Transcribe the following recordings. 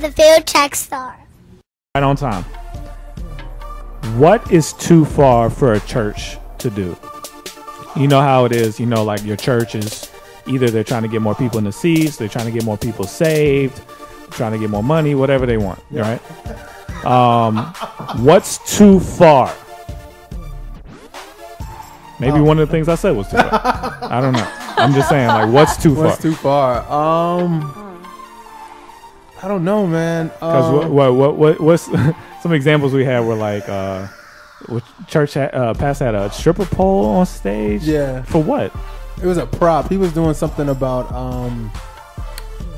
the favorite Trackstarz. Right on time. What is too far for a church to do? You know how it is, like your church is either they're trying to get more people in the seats, they're trying to get more people saved, trying to get more money, whatever they want, right? What's too far? Maybe one of the things I said was too far. I don't know. I'm just saying, like, what's too far? What's too far? I don't know, man. Because what's some examples we had were like, church pastor had a stripper pole on stage. Yeah. For what? It was a prop. He was doing something about.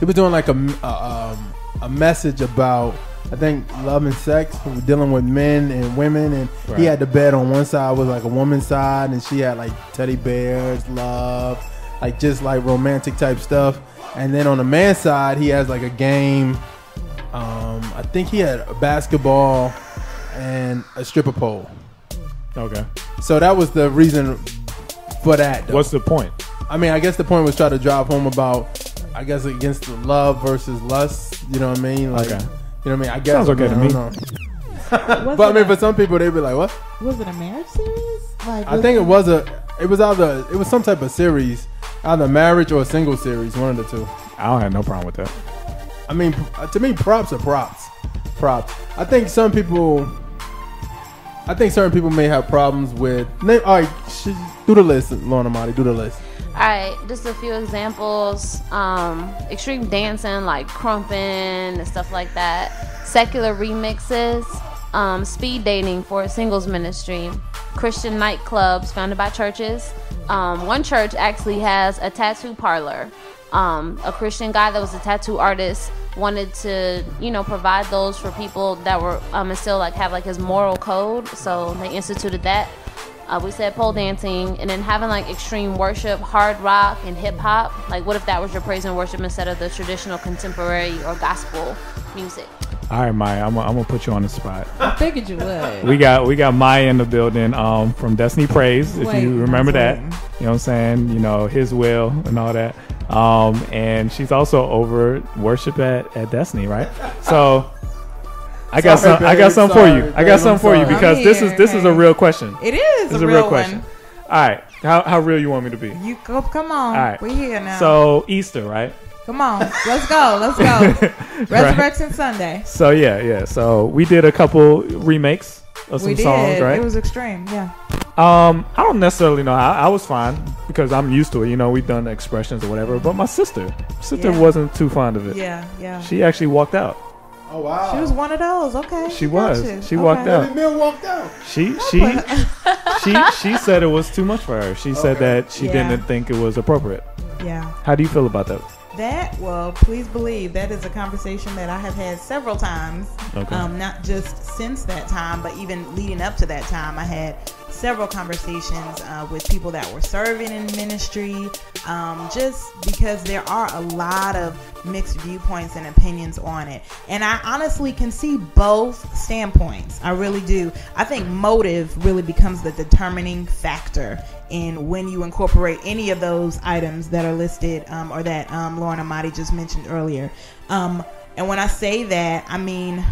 He was doing like a message about, I think, love and sex, dealing with men and women, and right. He had the bed on one side was like a woman's side, and she had like teddy bears, love, like just like romantic type stuff. And then on the man's side, he has like a game. I think he had a basketball and a stripper pole. Okay. So that was the reason for that, though. What's the point? I mean, I guess the point was try to drive home about, I guess, against the love versus lust. You know what I mean? Like, okay. You know what I mean? I guess. Sounds okay to me. But I mean, for some people, they'd be like, "What? Was it a marriage series?" Like, I think it was some type of series, either marriage or a single series, one of the two. I don't have no problem with that. I mean, to me, props are props. I think certain people may have problems with. All right, do the list, Lorna Marty. Do the list. All right, just a few examples. Extreme dancing, like crumping and stuff like that. Secular remixes. Speed dating for a singles ministry. Christian nightclubs founded by churches. One church actually has a tattoo parlor. A Christian guy that was a tattoo artist wanted to, provide those for people that were and still like have like his moral code. So they instituted that. We said pole dancing, and then having like extreme worship, hard rock, and hip hop. Like, what if that was your praise and worship instead of the traditional contemporary or gospel music? All right, Maya, I'm gonna put you on the spot. I figured you would. We got Maya in the building from Destiny Praise, if you remember that. You know what I'm saying? His will and all that. And she's also over worship at Destiny, right? So I got something for you. I got something for you because this is a real question. It is. This is a real question. All right, how real you want me to be? You go. Come on. All right, we're here now. So Easter, right? Come on, let's go. Resurrection Sunday. So yeah. So we did a couple remakes of some songs, right? It was extreme, yeah. I don't necessarily know how. I was fine because I'm used to it. We've done the expressions or whatever. But my sister wasn't too fond of it. Yeah. She actually walked out. Oh wow. She was one of those. Okay. She was. She walked out. Mill walked out. She said it was too much for her. She said that she didn't think it was appropriate. Yeah. How do you feel about that? Well, please believe that is a conversation that I have had several times. Okay. Not just since that time, but even leading up to that time. I had several conversations with people that were serving in ministry, just because there are a lot of mixed viewpoints and opinions on it. And I honestly can see both standpoints. I really do. I think motive really becomes the determining factor in when you incorporate any of those items that are listed or that Lauren Amati just mentioned earlier. And when I say that, I mean,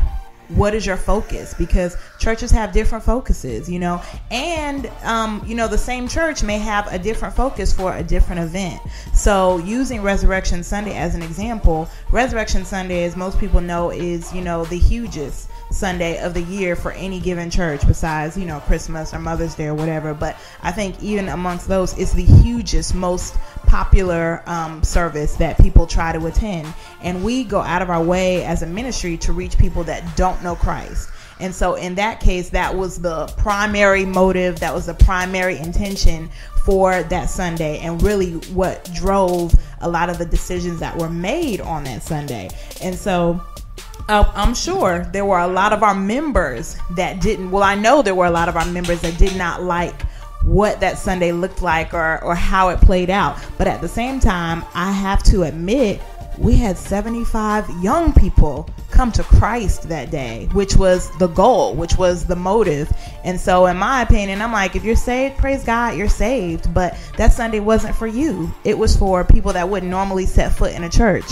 what is your focus? Because churches have different focuses, and the same church may have a different focus for a different event. So using Resurrection Sunday as an example, Resurrection Sunday, as most people know, is the hugest Sunday of the year for any given church besides Christmas or Mother's Day or whatever. But I think even amongst those, it's the hugest, most popular service that people try to attend, and we go out of our way as a ministry to reach people that don't know Christ. And so in that case, that was the primary motive, that was the primary intention for that Sunday, and really what drove a lot of the decisions that were made on that Sunday. And so I'm sure there were a lot of our members that didn't, I know there were a lot of our members that did not like what that Sunday looked like or how it played out. But at the same time, I have to admit, we had 75 young people come to Christ that day, which was the goal, which was the motive. And so in my opinion, I'm like, if you're saved, praise God, you're saved. But that Sunday wasn't for you. It was for people that wouldn't normally set foot in a church.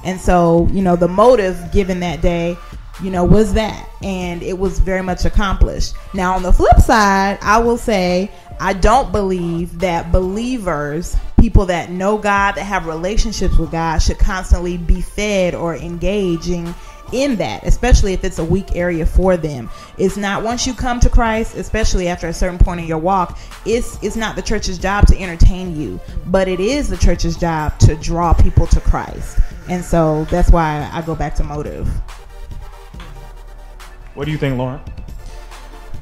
And so, you know, the motive given that day, you know, was that, and it was very much accomplished. Now, on the flip side, I will say I don't believe that believers, people that know God, that have relationships with God, should constantly be fed or engaging in that, especially if it's a weak area for them. It's not, once you come to Christ, especially after a certain point in your walk, it's not the church's job to entertain you, but it is the church's job to draw people to Christ. And so that's why I go back to motive. What do you think, Lauren?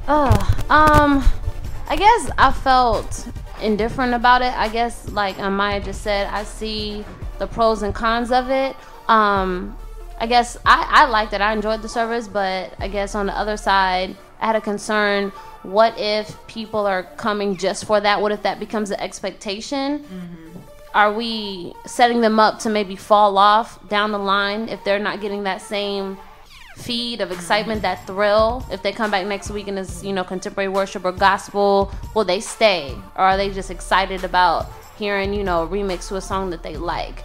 I guess I felt indifferent about it. I guess, like Maya just said, I see the pros and cons of it. I guess I liked it. I enjoyed the service, but I guess on the other side, I had a concern. What if people are coming just for that? What if that becomes an expectation? Mm-hmm. Are we setting them up to maybe fall off down the line if they're not getting that same feed of excitement, that thrill? If they come back next week and it's, you know, contemporary worship or gospel, will they stay? Or are they just excited about hearing, you know, a remix to a song that they like?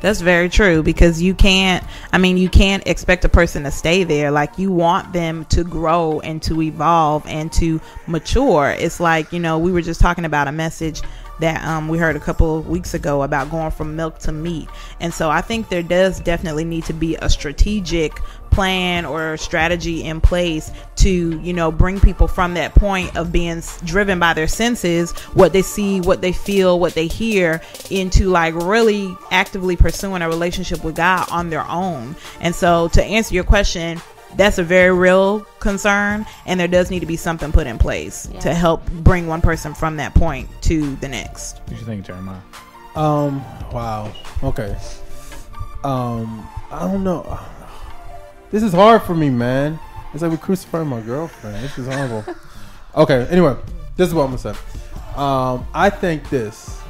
That's very true, because you can't expect a person to stay there. Like, you want them to grow and to evolve and to mature. It's like, you know, we were just talking about a message that we heard a couple of weeks ago about going from milk to meat. And so I think there does definitely need to be a strategic plan or strategy in place to, you know, bring people from that point of being driven by their senses, what they see, what they feel, what they hear, into like really actively pursuing a relationship with God on their own. And so, to answer your question, that's a very real concern, and there does need to be something put in place to help bring one person from that point to the next. What do you think, Jeremiah? Wow. Okay. I don't know. This is hard for me, man. It's like we crucifying my girlfriend. This is horrible. Okay. Anyway, this is what I'm gonna say. I think this.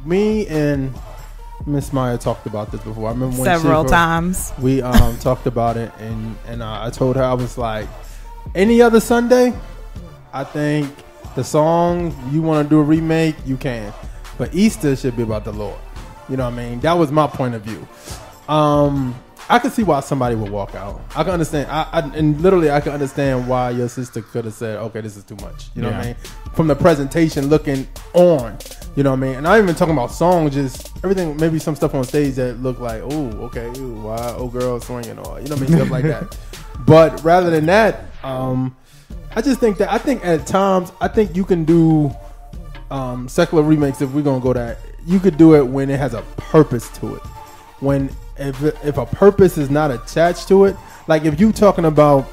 Me and Miss Maya talked about this before. I remember when several times we talked about it, and I told her, I was like, any other Sunday, I think the song you want to do a remake, you can, but Easter should be about the Lord. You know what I mean? That was my point of view. I could see why somebody would walk out. I can understand. And literally, I can understand why your sister could have said, okay, this is too much. You know what I mean? From the presentation looking on, you know what I mean? And I'm even talking about songs, just everything, maybe some stuff on stage that look like, oh, okay, ooh, why, oh, girl swinging, or, you know what I mean? Stuff like that. But rather than that, I just think that, I think at times, I think you can do secular remakes, if we're going to go that, you could do it when it has a purpose to it. When, if a purpose is not attached to it, like if you talking about,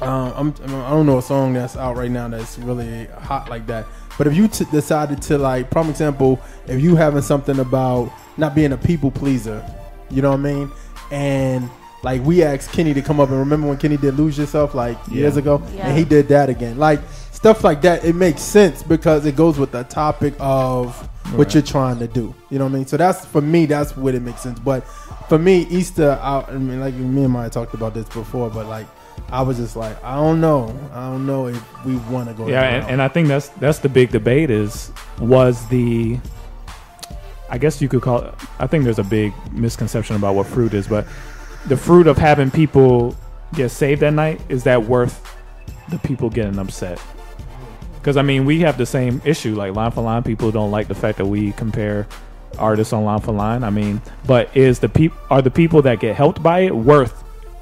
I don't know a song that's out right now that's really hot like that, but if you decided to, like, prime example, if you having something about not being a people pleaser, you know what I mean, and like we asked Kenny to come up, and remember when Kenny did Lose Yourself like years ago, and he did that again, like stuff like that, it makes sense because it goes with the topic of what you're trying to do, you know what I mean? So that's, for me, that's what it makes sense. But for me, Easter, I mean, like me and Maya talked about this before, but like I was just like, I don't know if we want to go. Yeah, and I think that's the big debate I guess you could call it, I think there's a big misconception about what fruit is, but the fruit of having people get saved that night, is that worth the people getting upset? Because, I mean, we have the same issue. Like, Line for Line, people don't like the fact that we compare artists on Line for Line. I mean, but are the people that get helped by it worth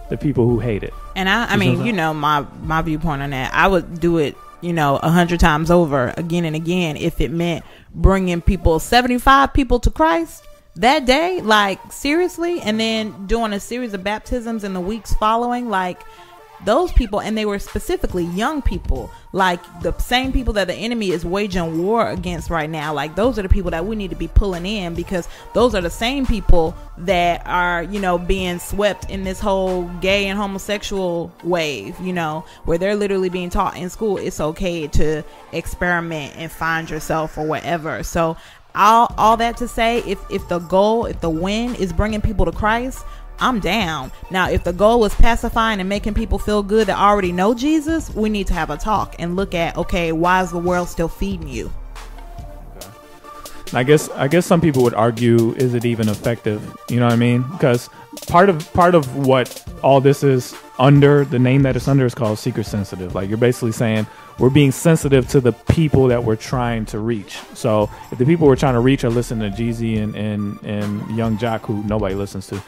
the people who hate it? And I mean, you know, my viewpoint on that, I would do it, you know, 100 times over again and again if it meant bringing 75 people to Christ that day, like, seriously, and then doing a series of baptisms in the weeks following, like, those people, and they were specifically young people, like the same people that the enemy is waging war against right now. Like, those are the people that we need to be pulling in, because those are the same people that are, you know, being swept in this whole gay and homosexual wave, you know, where they're literally being taught in school it's okay to experiment and find yourself or whatever. So all that to say, if the win is bringing people to Christ, I'm down. Now, if the goal is pacifying and making people feel good that already know Jesus, we need to have a talk and look at, okay, why is the world still feeding you? Okay. I guess some people would argue, is it even effective? You know what I mean? Because part of what all this is under, the name that it's under, is called seeker sensitive. Like, you're basically saying we're being sensitive to the people that we're trying to reach. So if the people we're trying to reach are listening to Jeezy and Young Jock, who nobody listens to,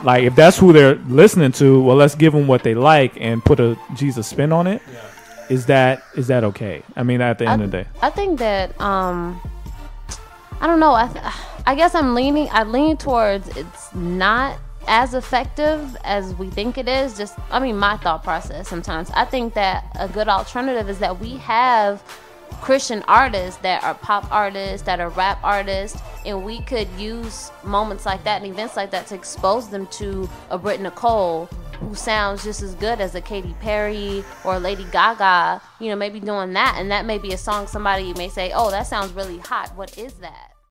like, if that's who they're listening to, well, let's give them what they like and put a Jesus spin on it. Yeah. Is that okay? I mean, at the end of the day, I think that I don't know. I guess I lean towards it's not as effective as we think it is. Just, I mean, my thought process sometimes. I think that a good alternative is that we have Christian artists that are pop artists, that are rap artists, and we could use moments like that and events like that to expose them to a Brit Nicole who sounds just as good as a Katy Perry or Lady Gaga, maybe doing that. And that may be a song somebody may say, oh, that sounds really hot. What is that?